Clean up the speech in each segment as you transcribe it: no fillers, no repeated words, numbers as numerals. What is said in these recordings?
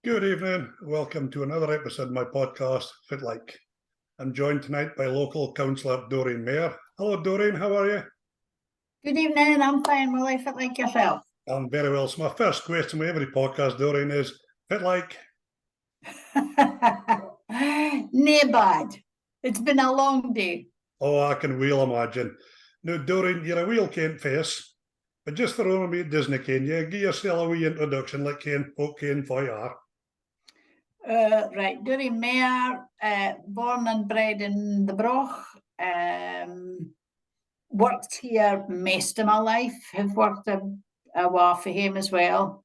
Good evening. Welcome to another episode of my podcast, Fitlike. I'm joined tonight by local councillor Doreen Mair. Hello, Doreen. How are you? Good evening. I'm fine. Will I fit like yourself? I'm very well. So my first question with every podcast, Doreen, is Fitlike. Nae bad. It's been a long day. Oh, I can well imagine. Now, Doreen, you're a real Kent face, but just for all of me, Disney, can you give yourself a wee introduction like Kent folk Kent for you are? Right, Doreen Mair, born and bred in the Broch, worked here most of my life, have worked a while for him as well.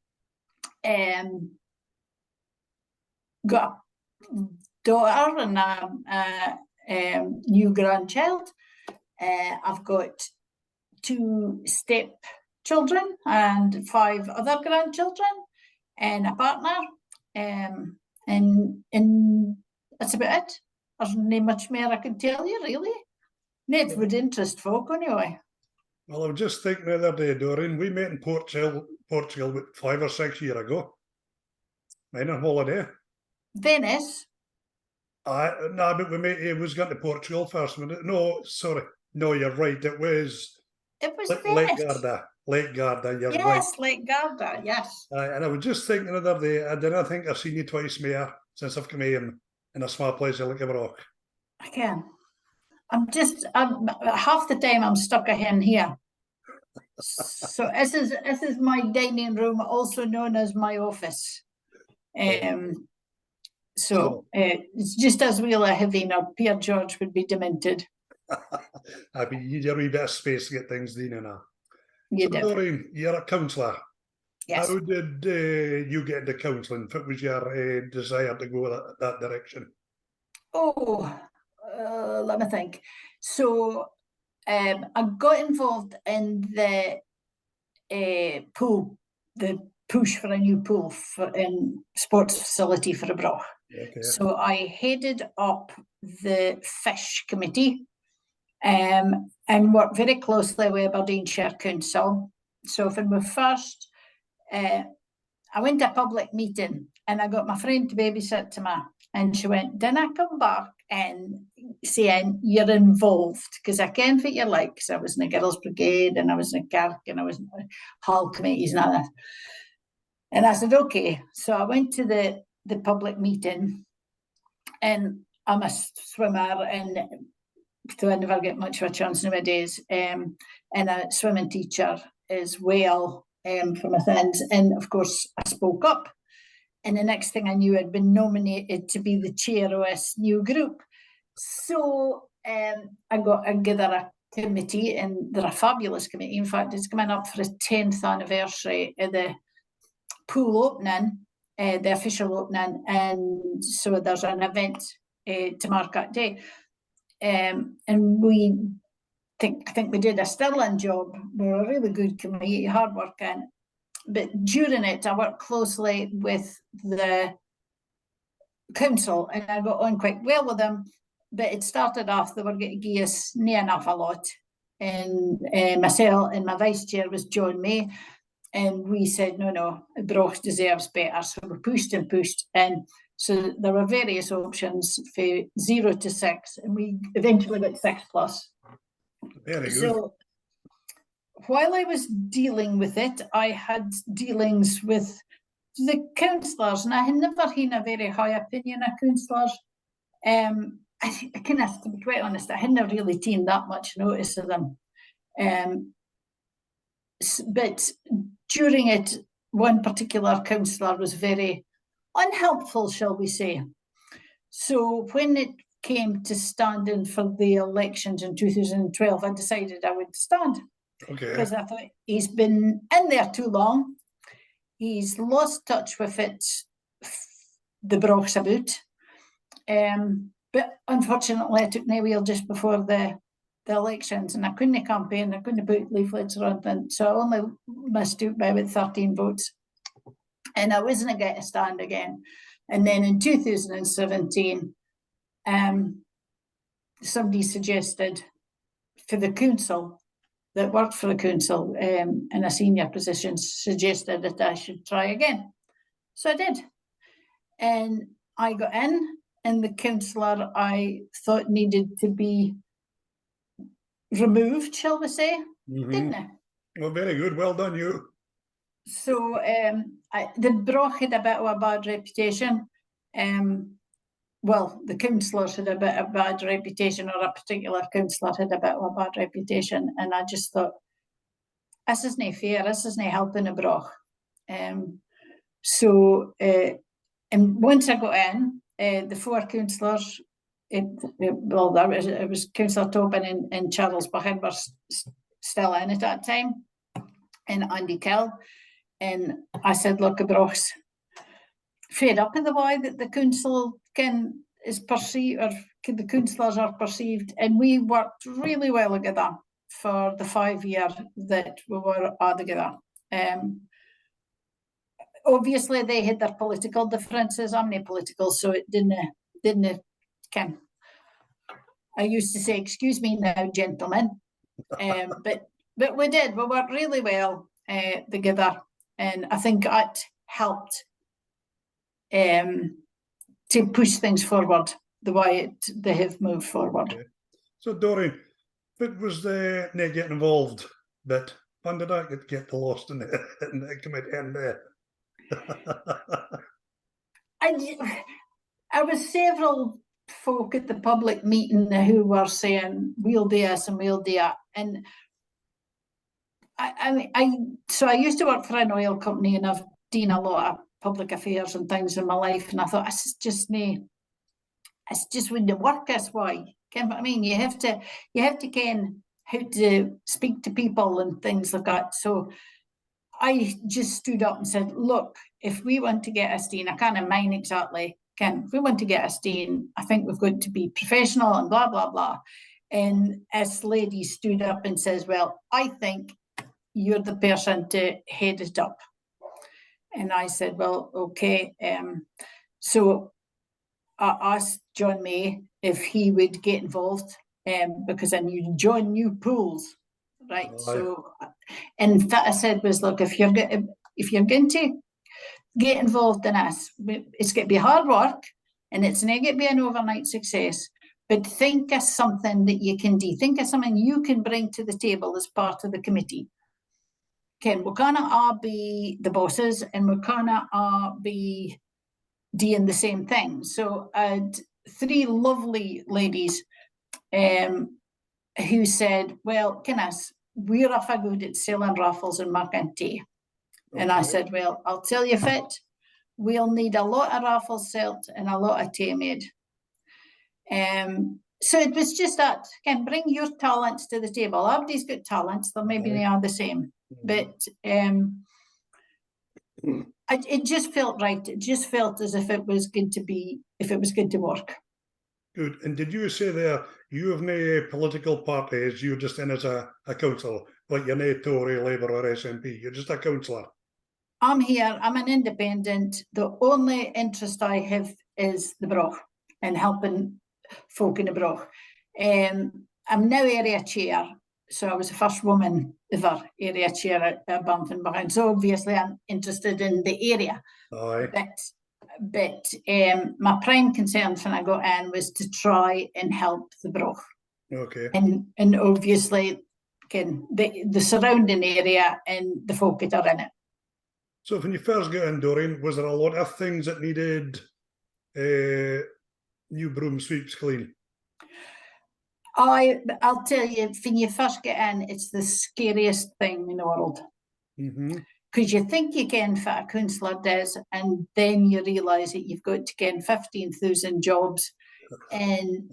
Got a daughter and a new grandchild. I've got 2 step children and 5 other grandchildren and a partner. And that's about it. There's not much more I can tell you, really. It would interest folk anyway. Well, I was just thinking the other day, Doreen, we met in Portugal about 5 or 6 years ago. Mine on holiday. Venice? No, but we met, it was going to Portugal first. No, sorry. No, you're right. It was Venice. Lake Garda, you're right. Yes, Lake Garda, yes. And I was just thinking the other day, I didn't think I've seen you twice more since I've come in a small place like a rock. I can. I'm half the time I'm stuck in here. So this is my dining room, also known as my office. So it's just as well having a Pierre George would be demented. I mean, you need a wee bit of space to get things done in. You so, Doreen, you're a councillor. Yes. How did you get into councilling? What was your desire to go that direction? Oh, let me think. So I got involved in the pool, the push for a new pool in sports facility for a Broch. Okay. So I headed up the fish committee and worked very closely with Aberdeenshire Council. So for my first, I went to a public meeting and I got my friend to babysit to me, and she went, "Then I come back and saying you're involved," because I can't what you're like, because I was in the Girls' Brigade and I was in the Kirk and I was in the Hall committees and all that. And I said, okay. So I went to the public meeting, and I'm a swimmer, and so I never get much of a chance nowadays, and a swimming teacher as well for my things. And of course, I spoke up. And the next thing I knew, I'd been nominated to be the chair of this new group. So I got together a committee, and they're a fabulous committee. In fact, it's coming up for the 10th anniversary of the pool opening, the official opening. And so there's an event to mark that day. And I think we did a sterling job. We're a really good committee, hard working. But during it, I worked closely with the council, and I got on quite well with them. But it started off, they were going to give us near enough a lot. And myself and my vice chair was John May. And we said, no, Broch deserves better. So we pushed and pushed. And so there were various options for 0 to 6. And we eventually got 6+. Very good. So while I was dealing with it, I had dealings with the councillors, and I had never had a very high opinion of councillors. I kind of, to be quite honest, I hadn't really taken that much notice of them. But during it, one particular councillor was very unhelpful, shall we say. So when it came to standing for the elections in 2012, I decided I would stand. Okay. Because I thought he's been in there too long. He's lost touch with it, the Broch's about. But unfortunately, I took my wheel just before the elections, and I couldn't campaign, I couldn't put leaflets or anything. So I only missed out by about 13 votes. And I wasn't going to stand again. And then in 2017, somebody suggested for the council that worked for the council in a senior position suggested that I should try again. So I did. And I got in, and the councillor I thought needed to be removed, shall we say, didn't I? Well, very good. Well done, you. So the Broch had a bit of a bad reputation. Well, the councillors had a bit of a bad reputation, or a particular councillor had a bit of a bad reputation, and I just thought, this isn't fair, this isn't helping the Broch. And once I got in, the four councillors, it was Councillor Tobin and Charles Buchan were still in at that time, and Andy Kill. And I said, look, the Broch's fed up with the way that the council is perceived, or the councillors are perceived, and we worked really well together for the 5 years that we were all together. Obviously, they had their political differences. I'm not political, so it didn't can. I used to say, "Excuse me, now, gentlemen," but we did. We worked really well together, and I think it helped to push things forward the way they have moved forward. Okay. So, Doreen, if it was the not getting involved bit, when did I get lost in the committee and I was several folk at the public meeting who were saying, we'll do this and we'll do that. And so I used to work for an oil company, and I've done a lot of public affairs and things in my life, and I thought, it's just wouldn't work this way. Ken, but I mean, you have to ken how to speak to people and things like that. So I just stood up and said, look, if we want to get us done, I can't mind exactly, Ken, if we want to get us done, I think we've got to be professional and blah, blah, blah. And this lady stood up and says, well, I think you're the person to head it up. And I said, well, okay. So I asked John May if he would get involved, because I knew John knew pools, right? Oh, so, and that I said was, look, if you're going to get involved in this, it's going to be hard work, and it's not going to be an overnight success. But think of something that you can do. Think of something you can bring to the table as part of the committee. Okay, we can't all be the bosses, and we can't all be doing the same thing. So I had three lovely ladies who said, well, we're off a good at selling raffles and marking tea. Okay. And I said, well, I'll tell you, Fit, we'll need a lot of raffles sold and a lot of tea made. So it was just that, bring your talents to the table. Everybody's got talents, though maybe they are the same. But it just felt right. It just felt as if it was going to work. Good. And did you say there, you have no political parties, you're just in as a councillor, like you're no Tory, Labour or SNP, you're just a councillor? I'm here, I'm an independent. The only interest I have is the Broch and helping folk in the Broch. I'm now area chair, so I was the first woman ever area chair at Banff Behind. So obviously I'm interested in the area. Aye. But my prime concern when I got in was to try and help the Broch. Okay. And obviously the surrounding area and the folk that are in it. So when you first got in, Doreen, was there a lot of things that needed new broom sweeps clean? I'll tell you, when you first get in, it's the scariest thing in the world. Because you think you can fit a councillor does, and then you realise that you've got to get 15,000 jobs, and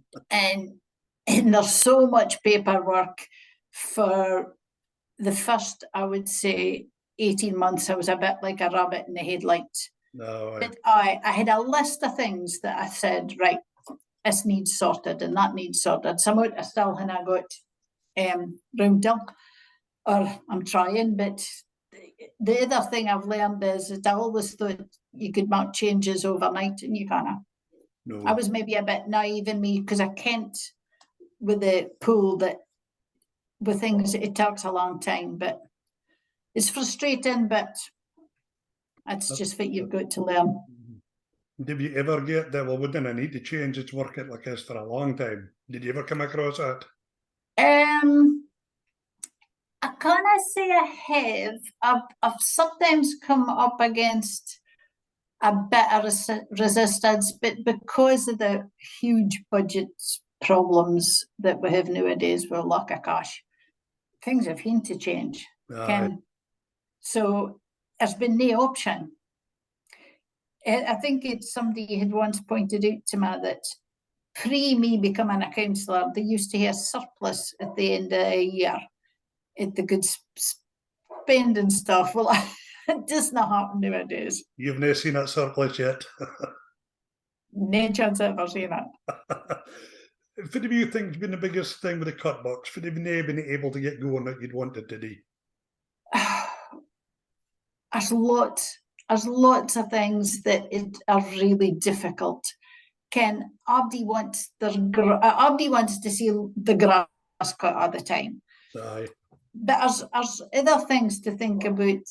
there's so much paperwork. For the first, I would say, 18 months, I was a bit like a rabbit in the headlights. No, but I had a list of things that I said, right, this needs sorted and that needs sorted. Some out I still haven't got round to, or I'm trying, but the other thing I've learned is that I always thought you could make changes overnight, and you can't. No. I was maybe a bit naive in me, because I can't with the pool that with things, it takes a long time, but it's frustrating, but it's just what you've got to learn. Did you ever get that, well, we didn't need to change, it's working like this for a long time? Did you ever come across that? I can't say I have. I've sometimes come up against a bit of resistance, but because of the huge budget problems that we have nowadays with lack of cash, things have had to change. So there's been no option. I think it's somebody had once pointed out to me that pre me becoming a councillor, they used to have surplus at the end of the year at the good spending stuff. Well, it does not happen nowadays. You've never seen that surplus yet? No chance I've ever seen it. What do you think's been the biggest thing with the cut box? What have you never been able to get going that you'd wanted to do? There's lots of things that are really difficult. Ken, everybody wants to see the grass cut all the time. Aye. But there's other things to think about,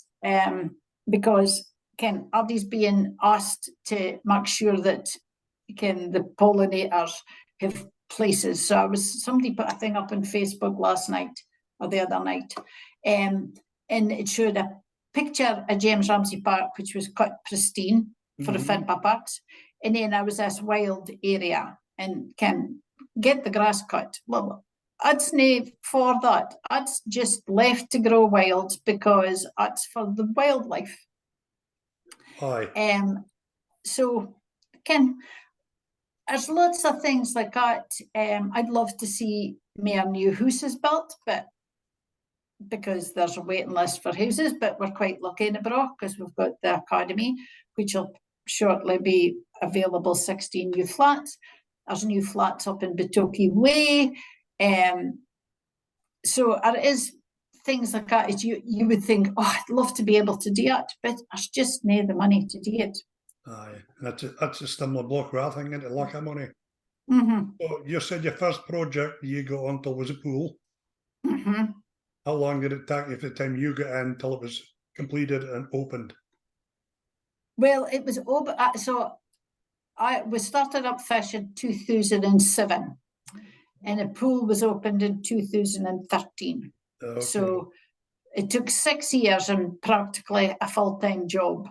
because Ken, everybody's being asked to make sure that the pollinators have places. So somebody put a thing up on Facebook last night or the other night, and it showed a picture of James Ramsey Park, which was cut pristine for the Fidpa parks, and then there was this wild area and can get the grass cut. Well, it's not for that. It's just left to grow wild because it's for the wildlife. Aye. So there's lots of things like that. I'd love to see more new houses built, but because there's a waiting list for houses, but we're quite lucky in the Brock because we've got the academy, which will shortly be available 16 new flats. There's new flats up in Batoki Way. So there is things like that. You would think, oh, I'd love to be able to do it, but there's just no the money to do it. Aye, that's a similar block where I think into lack of money. So you said your first project you got onto was a pool. How long did it take you from the time you got in till it was completed and opened? Well, it was open. So we started up fish in 2007, and the pool was opened in 2013. Okay. So it took 6 years and practically a full-time job,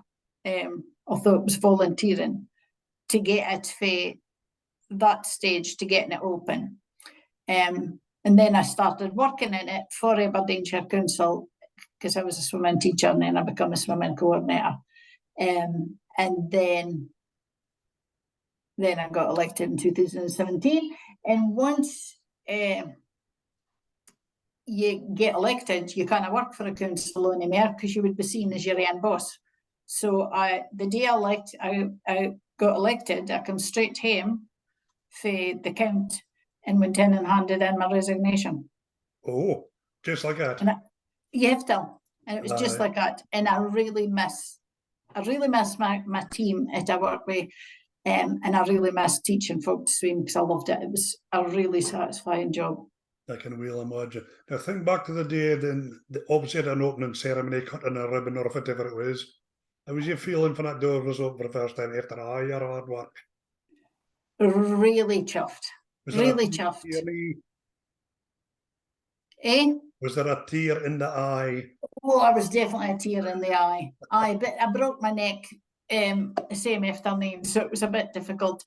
although it was volunteering, to get it for that stage to getting it open. And then I started working in it for Aberdeenshire Council because I was a swimming teacher, and then I became a swimming coordinator. And then I got elected in 2017. And once you get elected, you kind of work for a council anymore because you would be seen as your own boss. So the day I got elected, I came straight home for the count and went in and handed in my resignation. Oh, just like that. And you have to, and it was just like that. And I really miss my team at I work with, and I really miss teaching folk to swim because I loved it. It was a really satisfying job. I can well imagine. Now think back to the day then, obviously at an opening ceremony, cutting a ribbon or whatever it was. How was your feeling when that door was open for the first time after all your hard work? Really chuffed. Really chuffed. Was there a tear in the eye? Oh, I was definitely a tear in the eye. But I broke my neck the same afternoon, so it was a bit difficult.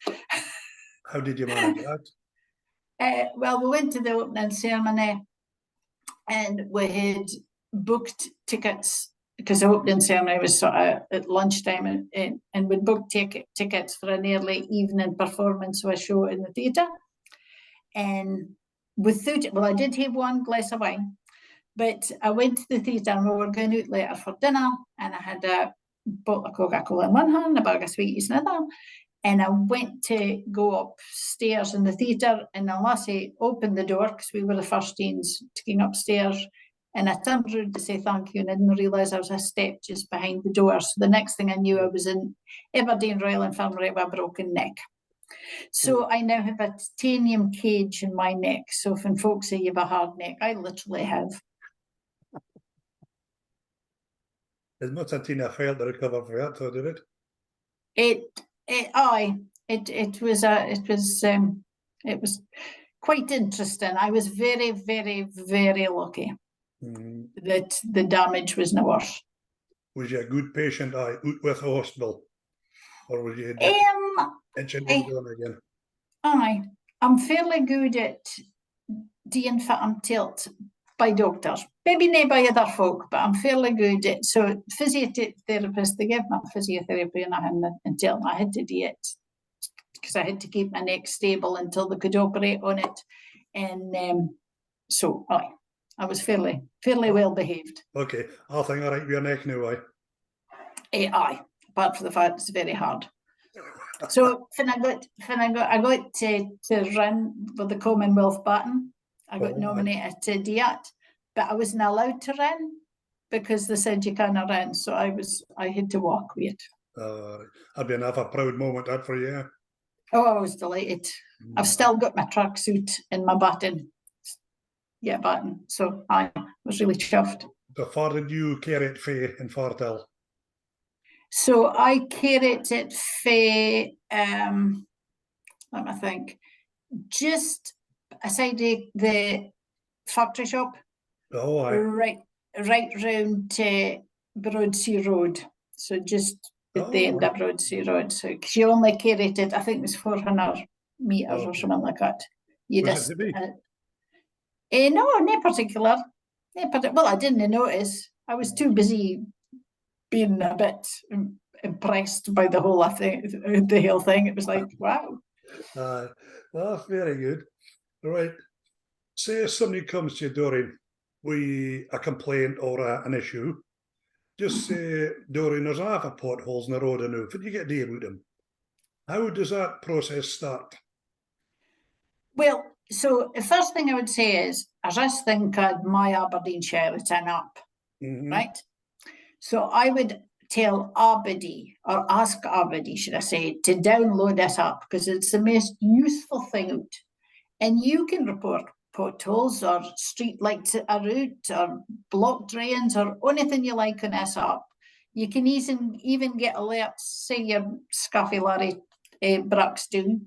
How did you manage that? Well, we went to the opening ceremony and we had booked tickets because the opening ceremony was sort of at lunchtime, and we booked tickets for an early evening performance of a show in the theatre. And I did have one glass of wine, but I went to the theatre and we were going out later for dinner, and I had a bottle of Coca-Cola in one hand, a bag of sweeties in the other, and I went to go upstairs in the theatre, and the lassie opened the door because we were the first teens to go upstairs, and I turned around to say thank you, and I didn't realise I was a step just behind the door. So the next thing I knew, I was in Aberdeen Royal Infirmary with a broken neck. So I now have a titanium cage in my neck. So when folks say you have a hard neck, I literally have. It must have taken a while to recover for that, though, did it? It was quite interesting. I was very, very, very lucky that the damage was no worse. Was you a good patient, out with the hospital? Or was you itching and going again? I'm fairly good at doing fit and tilt by doctors. Maybe not by other folk, but I'm fairly good at, so physiotherapists, they give me physiotherapy until I had to do it because I had to keep my neck stable until they could operate on it. And so I was fairly well behaved. Okay, I think all right with your neck now, apart from the fact it's very hard. So when I got to run with the Commonwealth baton, I got nominated to do it, but I wasn't allowed to run because they said you can't run. So I had to walk with it. I'd be another proud moment that for you. Oh, I was delighted. I've still got my tracksuit and my baton. Yeah, baton. So I was really chuffed. So far did you carry it for in Fartell? So I carried it for, let me think, just aside the factory shop. Oh, right round to Broadsea Road. So just at the end of Broadsea Road. So she only carried it, I think it was 400 metres or something like that. You was just, it heavy? no, not particular. Well, I didn't notice. I was too busy being a bit impressed by the whole thing. It was like, wow. That's very good. Right. Say if somebody comes to you, Doreen, with a complaint or an issue, just say, Doreen, there's half a potholes in the road now. What do you get to do with them? How does that process start? Well, so the first thing I would say is, I just think my Aberdeenshire is an app, right? So I would tell everybody, or ask everybody, should I say, to download this app because it's the most useful thing out. And you can report potholes or street lights a route or block drains or anything you like on this app. You can even get alerts, say your Scaffy Brack's down.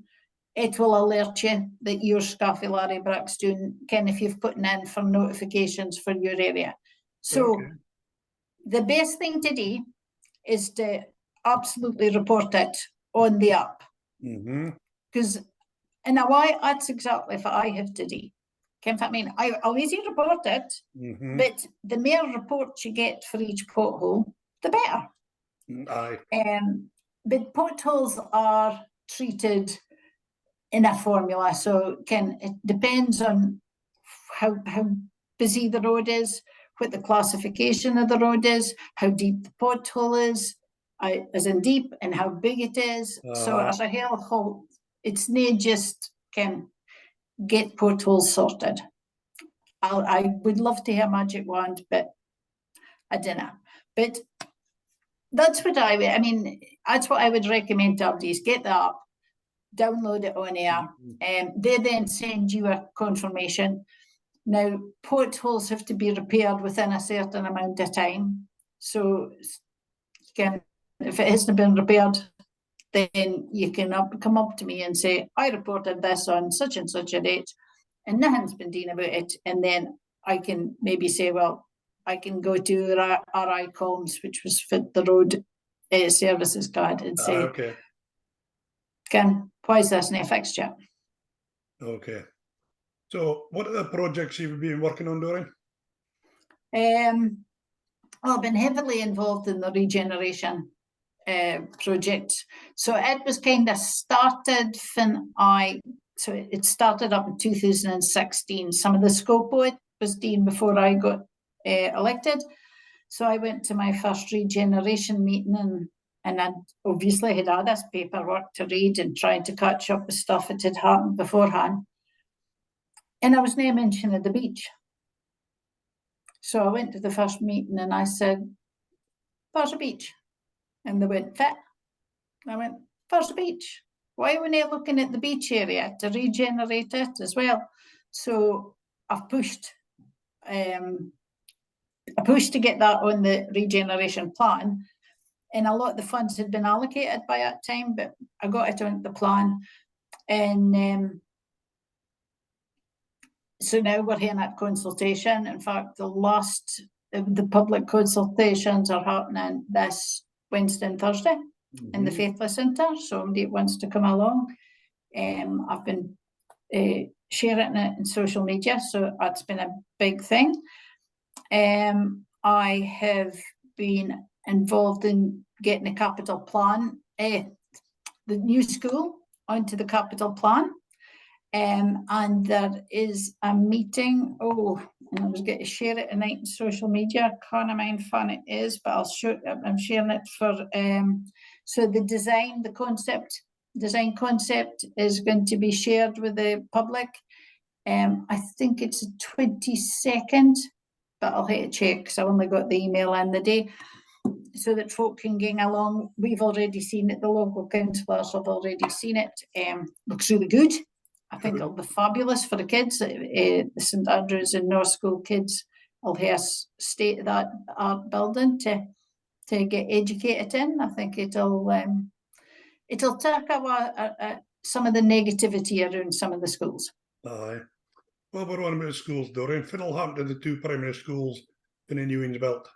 It will alert you that your Scaffy Brack's down, if you've put in for notifications for your area. So the best thing to do is to absolutely report it on the app. Because in a way, that's exactly what I have to do. I mean, I'll easily report it, but the more reports you get for each pothole, the better. But potholes are treated in a formula, so it depends on how busy the road is, what the classification of the road is, how deep the pothole is, as in deep, and how big it is. So as a whole, it's not just get potholes sorted. I would love to have a magic wand, but I don't know. But that's what that's what I would recommend to everybody is get the app, download it on air, and they then send you a confirmation. Now, potholes have to be repaired within a certain amount of time. So if it hasn't been repaired, then you can come up to me and say, I reported this on such and such a date, and nothing's been done about it. And then I can maybe say, well, I can go to RI Combs, which was Fit the Road Services card, and say, why is this not fixed yet? Okay. So what are the projects you've been working on, Doreen? Well, I've been heavily involved in the regeneration project. So it was kind of started it started up in 2016. Some of the scope of it was done before I got elected. So I went to my first regeneration meeting and I obviously had all this paperwork to read and tried to catch up with stuff that had happened beforehand. And I was now mentioning the beach. So I went to the first meeting and I said, where's the beach? And they went, Fit. I went, where's the beach? why we're not looking at the beach area to regenerate it as well? So I've pushed to get that on the regeneration plan, and a lot of the funds had been allocated by that time, but I got it on the plan, and so now we're here at consultation. In fact, the public consultations are happening this Wednesday and Thursday in the Fitlike Centre. So somebody wants to come along. I've been sharing it in social media, so that's been a big thing. I have been involved in getting a capital plan, the new school onto the capital plan. And there is a meeting. And I was going to share it tonight in social media. I can't mind fun it is, but I'm sharing it for. So the design concept is going to be shared with the public. I think it's the 22nd, but I'll have to check because I only got the email in the day, so that folk can gang along. We've already seen it. The local councillors have already seen it. Looks really good. I think it'll be fabulous for the kids. The St Andrews and North School kids will have a state of that art building to get educated in. I think it'll take away some of the negativity around some of the schools. Aye. Well, we're on about the schools, Doreen. What'll happen to the 2 primary schools in the new ones built?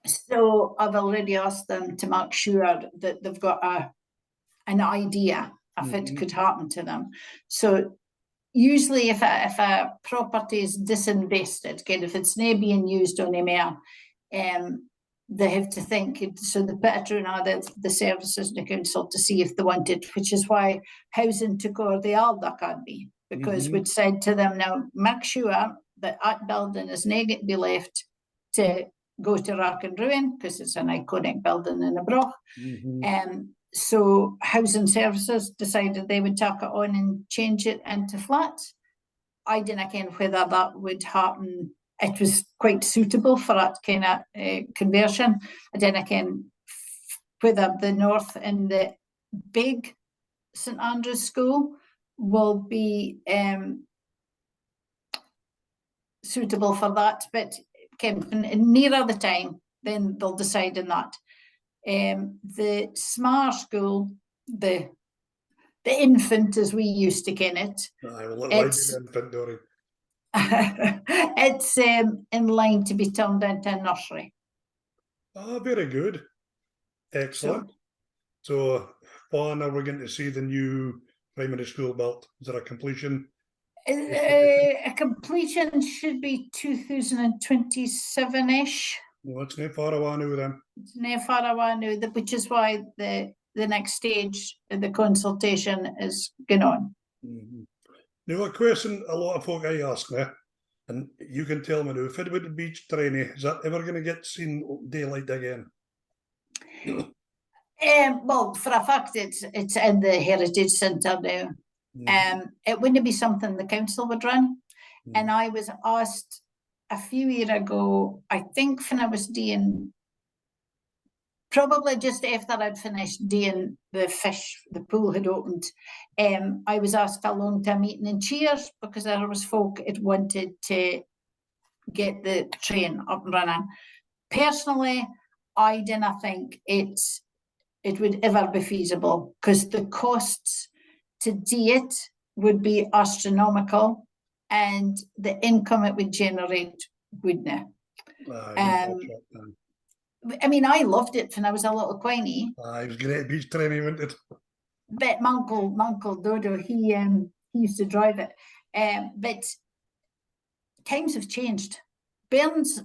So I've already asked them to make sure that they've got an idea if it could happen to them. So usually if a property is disinvested, if it's not being used anymore, they have to think, so they put it through now the services in the council to see if they want it, which is why housing took over the old academy, because we'd said to them, now make sure that building is not going to be left to go to rack and ruin, because it's an iconic building in the Broch. So housing services decided they would take it on and change it into flats. I didn't know whether that would happen. It was quite suitable for that kind of conversion. I didn't know whether the north and the big St Andrews School will be suitable for that, but nearer the time, then they'll decide on that. The smart school, the infant as we used to ken it, it's infant, Doreen. It's in line to be turned into a nursery. Very good. Excellent. So when are we going to see the new primary school built? Is there a completion? A completion should be 2027-ish. Well, it's not far away now then. It's not far away now, which is why the next stage of the consultation is going on. Now, a question a lot of folk ask me, and you can tell me now, if it would the beach trainee, is that ever going to get seen daylight again? Well, for a fact, it's in the Heritage Centre now. It wouldn't be something the council would run. And I was asked a few years ago, I think when I was doing, probably just after I'd finished doing the pool had opened, I was asked along to a meeting in Cheers because there was folk that wanted to get the train up and running. Personally, I didn't think it would ever be feasible because the costs to do it would be astronomical and the income it would generate wouldn't. I mean, I loved it when I was a little queenie. It was great beach training, wasn't it? But my uncle Dodo, he used to drive it. But times have changed. Bairns'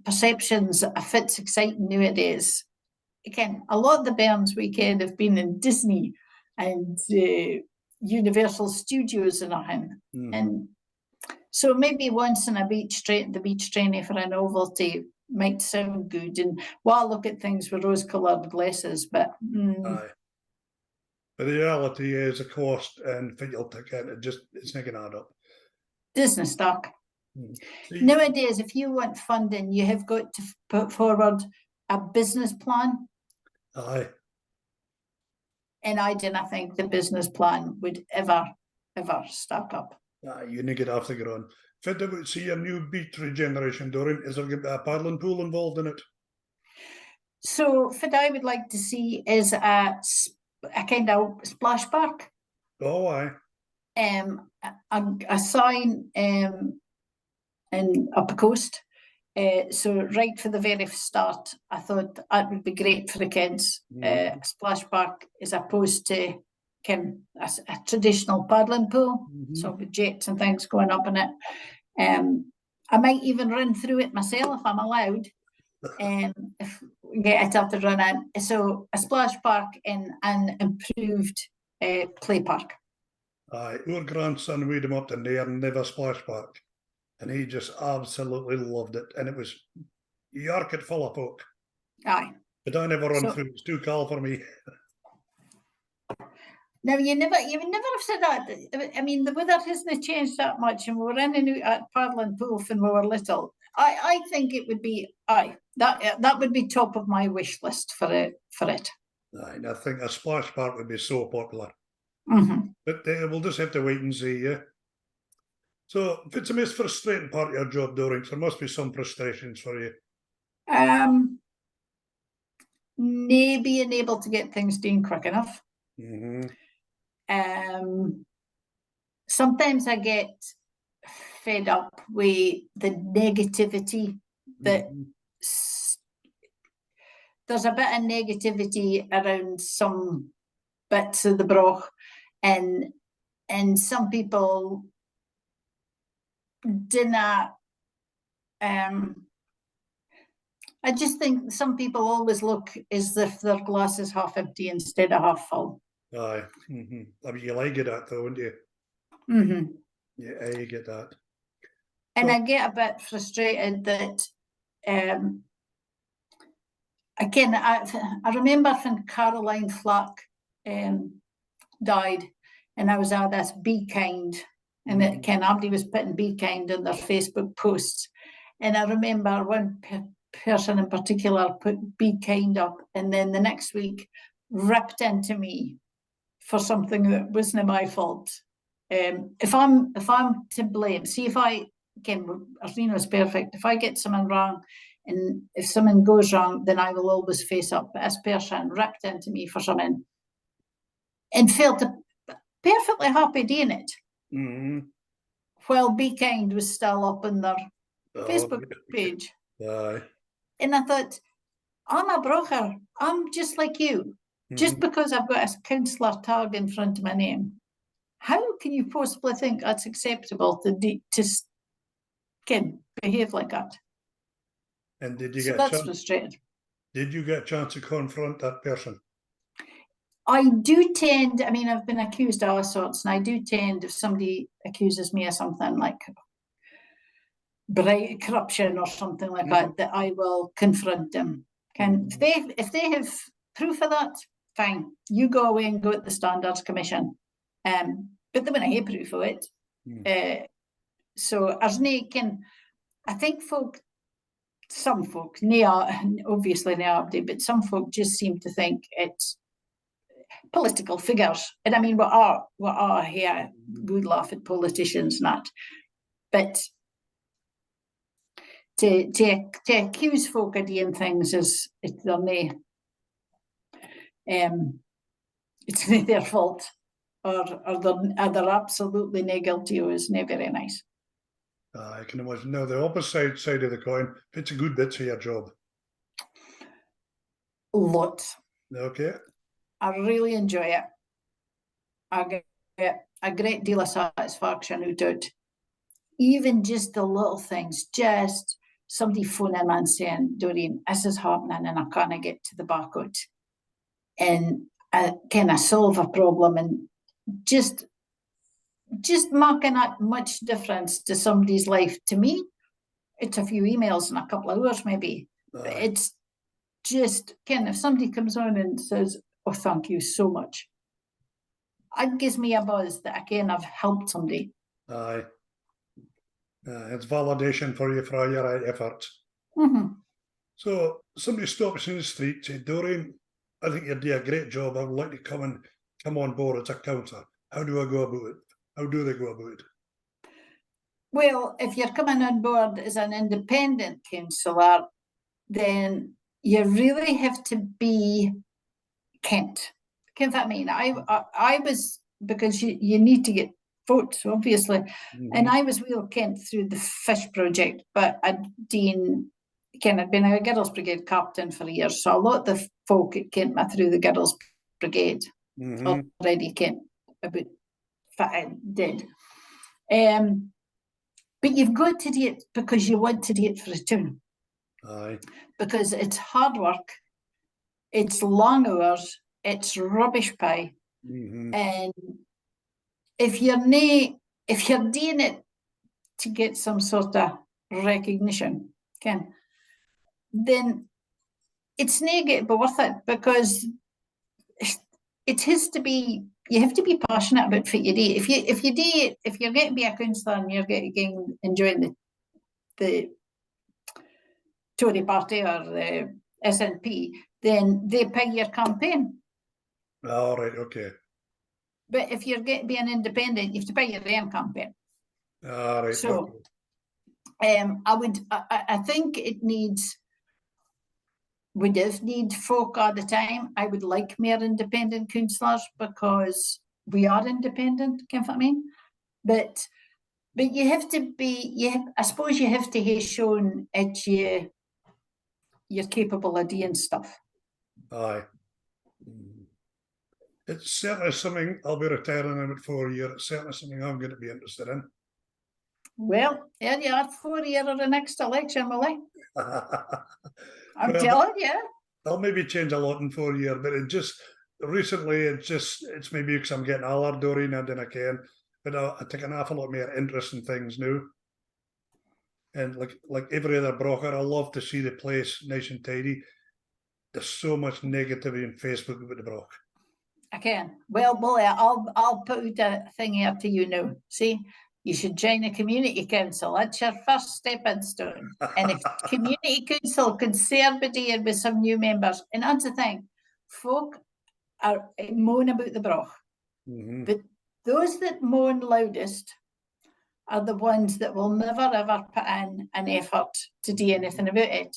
perceptions of it's exciting nowadays. Again, a lot of the bairns weekend have been in Disney and Universal Studios and everything. And so maybe once in the beach training for a novelty might sound good, and while I look at things with rose-coloured glasses, but Aye. But the reality is the cost and figure ticket, it's not going to add up. Business stock. Nowadays, if you want funding, you have got to put forward a business plan. Aye. And I didn't think the business plan would ever stack up. You need to get off the ground. Fit about see a new beach regeneration, Doreen. Is there going to be a paddling pool involved in it? So what I would like to see is a kind of splash park. Oh, aye. A sign in up the coast. So right for the very start, I thought that would be great for the kids. A splash park as opposed to a traditional paddling pool, so with jets and things going up in it. I might even run through it myself if I'm allowed, if we get it up to run in. So a splash park in an improved play park. Aye, our grandson weighed him up to there and never splash park, and he just absolutely loved it. And it was York full of folk. Aye, but I never run through. It's too cold for me. Now you would never have said that. I mean, the weather hasn't changed that much, and we were in and out at paddling pool when we were little. I think it would be that would be top of my wish list for it. Aye, I think a splash park would be so popular. But we'll just have to wait and see. Yeah. So, if it's the most frustrating part of your job, Doreen, there must be some frustrations for you. Not being able to get things done quick enough. Sometimes I get fed up with the negativity that there's a bit of negativity around some bits of the broch, and some people didn't. I just think some people always look as if their glass is half empty instead of half full. Aye. I mean, you like it that though, wouldn't you? Yeah, you get that. And I get a bit frustrated that again, I remember when Caroline Flack died, and I was at this Be Kind, and everybody was putting Be Kind in their Facebook posts, and I remember one person in particular put Be Kind up, and then the next week ripped into me for something that wasn't my fault. If I'm to blame, see, if I, again, Arleno's perfect, if I get something wrong and if something goes wrong, then I will always face up. But this person ripped into me for something and felt perfectly happy doing it. While Be Kind was still up on their Facebook page. And I thought, I'm a broker. I'm just like you. Just because I've got a councillor tag in front of my name, how can you possibly think that's acceptable to behave like that? And did you get that's frustrating. Did you get a chance to confront that person? I do tend, I mean, I've been accused of all sorts, and I do tend, if somebody accuses me of something like corruption or something like that I will confront them. If they have proof of that, fine. You go away and go at the Standards Commission. But they wouldn't have proof of it. So as I think some folk, obviously nobody, but some folk just seem to think it's political figures. And I mean, we are here, good laugh at politicians and that. But to accuse folk of doing things is it's not their fault, or they're absolutely not guilty, or is not very nice. I can imagine. No, the opposite side of the coin, it's a good bit of your job. Lots. Okay. I really enjoy it. I get a great deal of satisfaction out of it. Even just the little things, just somebody phoning and saying, Doreen, this is happening and I can't get to the back of it. And I kind of solve a problem, and just making that much difference to somebody's life. To me, it's a few emails in a couple of hours maybe. But it's just, if somebody comes on and says, oh, thank you so much, it gives me a buzz that I've helped somebody. Aye. It's validation for you for all your efforts. So somebody stops in the street, say, Doreen, I think you do a great job. I would like to come and come on board as a councillor, how do I go about it? How do they go about it? Well, if you're coming on board as an independent councillor, then you really have to be Kent. Can that mean? I was, because you need to get votes, obviously, and I was real Kent through the fish project, but I'd been a Girls Brigade captain for years, so a lot of the folk at Kent me through the Girls Brigade already Kent about what I did. But you've got to do it because you want to do it for a town. Aye. Because it's hard work, it's long hours, it's rubbish pay, and if you're doing it to get some sort of recognition, then it's not going to be worth it, because it has to be. You have to be passionate about what you do. If you're going to be a councillor and you're going to enjoy the Tory party or the SNP, then they pay your campaign. All right, okay. But if you're going to be an independent, you have to pay your own campaign. All right. So, okay. I think it needs. We does need folk all the time. I would like more independent councillors because we are independent. Can you know what I mean? But you have to be. I suppose you have to have shown that you're capable of doing stuff. Aye. It's certainly something I'll be retiring in about 4 years. It's certainly something I'm going to be interested in. Well, there you are, 4 years of the next election, will I? I'm well, telling you. I'll maybe change a lot in 4 years, but it's maybe because I'm getting older, Doreen, than I can. But I take an awful lot more interest in things now. And like every other broker, I love to see the place nice and tidy. There's so much negativity on Facebook about the broch. I can. Well, I'll put a thing here to you now. See, you should join a community council. That's your first stepping stone. And if community council could serve a day with some new members, and that's the thing, folk are moan about the broch, but those that moan loudest are the ones that will never ever put in an effort to do anything about it.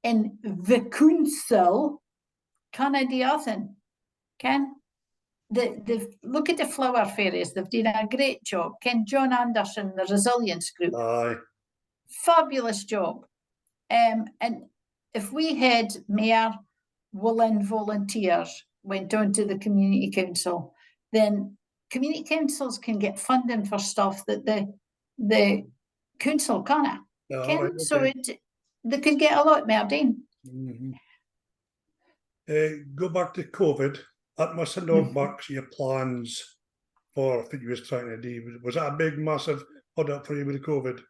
And the council can't do nothing. Look at the flower fairies, they've done a great job. John Anderson, the Resilience Group, fabulous job. And if we had more willing volunteers went on to the community council, then community councils can get funding for stuff that the council can't. So they could get a lot more done. Go back to COVID. That must have knocked back your plans for what you was trying to do. Was that a big, massive hold up for you with COVID?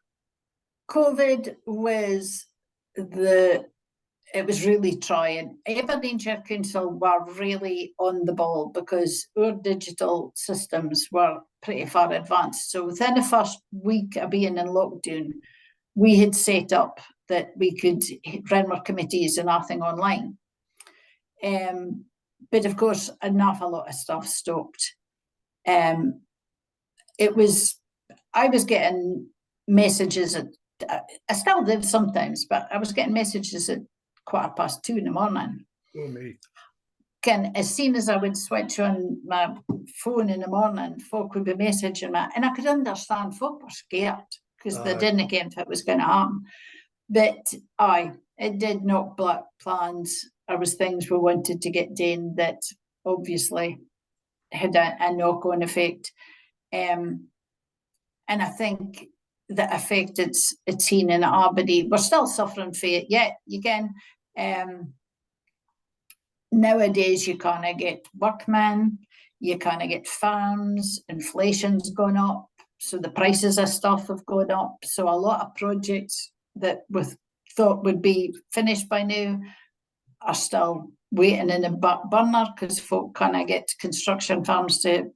COVID was it was really trying. Aberdeenshire Council were really on the ball because our digital systems were pretty far advanced. So within the first week of being in lockdown, we had set up that we could run our committees and everything online. But of course, an awful lot of stuff stopped. I was getting messages I still did sometimes, but I was getting messages at 2:15 in the morning. Oh, me. As soon as I would switch on my phone in the morning, folk would be messaging me, and I could understand folk were scared because they didn't know what was going to happen. But it did knock back plans. There was things we wanted to get done that obviously had a knock-on effect. And I think the effect it's seen in Aberdeen, we're still suffering for it yet. Nowadays you can't get workmen, you can't get farms, inflation's gone up, so the prices of stuff have gone up. So a lot of projects that we thought would be finished by now are still waiting in the back burner because folk can't get construction firms to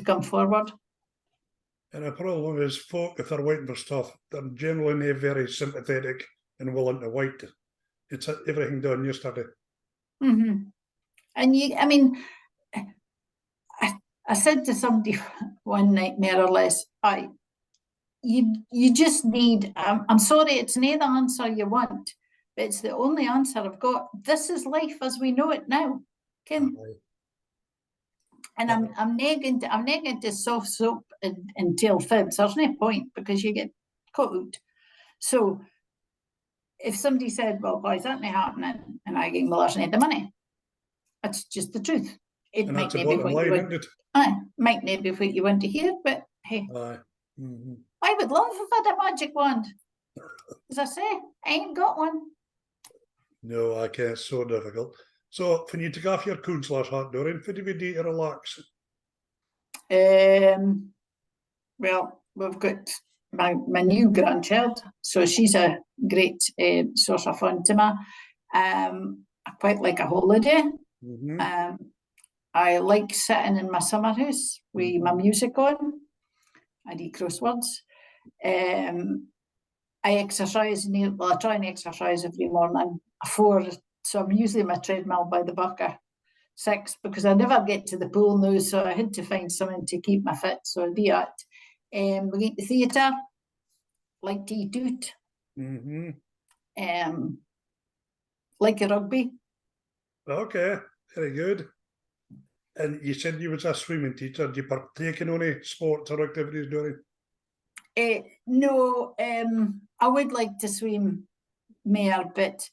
come forward. And the problem is, folk, if they're waiting for stuff, they're generally not very sympathetic and willing to wait. It's everything done yesterday. And I said to somebody one night, more or less, you just need, I'm sorry, it's not the answer you want, but it's the only answer I've got. This is life as we know it now. Kim. And I'm nagging to soft soap and tail fibs. There's no point because you get caught. So if somebody said, well, why is that not happening? And I go, well, there's not the money. That's just the truth. It And might that's not be what you want. Might not be what you want to hear, but hey. I would love if I had a magic wand. As I say, I ain't got one. No, I can't. It's so difficult. So, when you take off your councillor's hat, Doreen, what do we do to relax? Well, we've got my new grandchild, so she's a great source of fun to me. I quite like a holiday. I like sitting in my summer house with my music on. I do crosswords. I exercise, well, I try and exercise every morning. So I'm usually on my treadmill by the bucket. 6 because I never get to the pool now, so I had to find something to keep me fit. So I do that. We go to the theatre, like to eat out. Like a rugby. Okay, very good. And you said you was a swimming teacher. Do you partake in any sports or activities, Doreen? No, I would like to swim more, but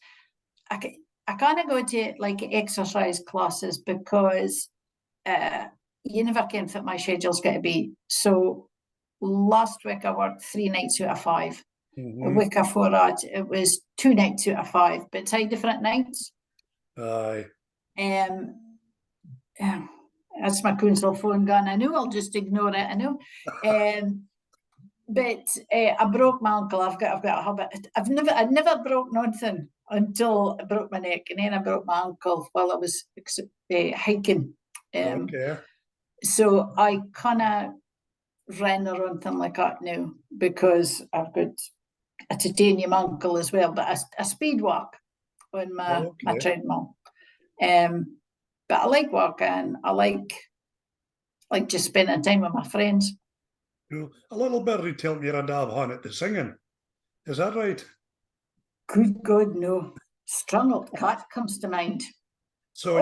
I can't go to like exercise classes because you never can fit my schedule's got to be. So last week I worked 3 nights out of 5. The week before that it was 2 nights out of 5, but 2 different nights. That's my council phone gun. I know I'll just ignore it. I know. But I broke my ankle. I've got a habit. I'd never broke nothing until I broke my neck, and then I broke my ankle while I was hiking. So I kind of run or anything like that now because I've got a titanium ankle as well, but a speed walk on my treadmill. But I like walking. I like just spending time with my friends. A little birdie told me you're a dab on at the singing. Is that right? Good God, no. Strung-Up Cat comes to mind. So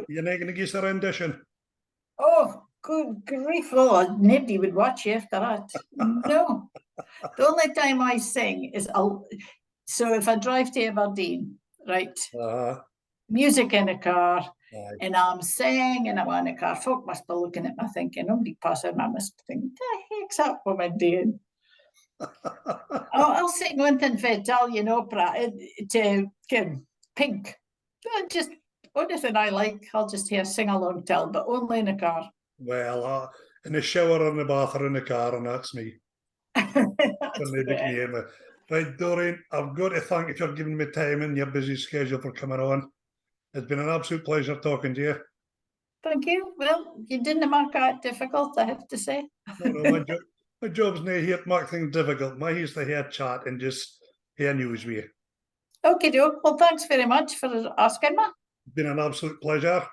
you're not going to give us a rendition? Oh, good grief. Oh, nobody would watch you after that. No. The only time I sing is, so if I drive to Aberdeen, right, music in the car, and I'm singing and I'm in the car, folk must be looking at me thinking, nobody passing, I must think, the heck's that woman doing? I'll sing one thing for Italian opera to Pink. Just anything I like, I'll just hear sing along till, but only in the car. Well, in the shower, in the bath, or in the car, and that's me. Right, Doreen, I've got to thank you for giving me time in your busy schedule for coming on. It's been an absolute pleasure talking to you. Thank you. Well, you didn't make it difficult, I have to say. No, my job's not here to make things difficult. My here's to hear chat and just hear news with you. Okay, doke. Well, thanks very much for asking me. It's been an absolute pleasure.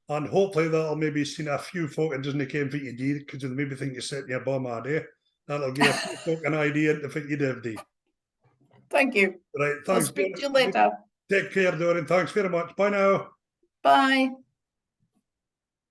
And hopefully that'll maybe seen a few folk that doesn't came for you do because they maybe think you're sitting your bum all day. That'll give a few folk an idea to think you do. Thank you. Right, thanks. I'll speak to you later. Take care, Doreen. Thanks very much. Bye now. Bye.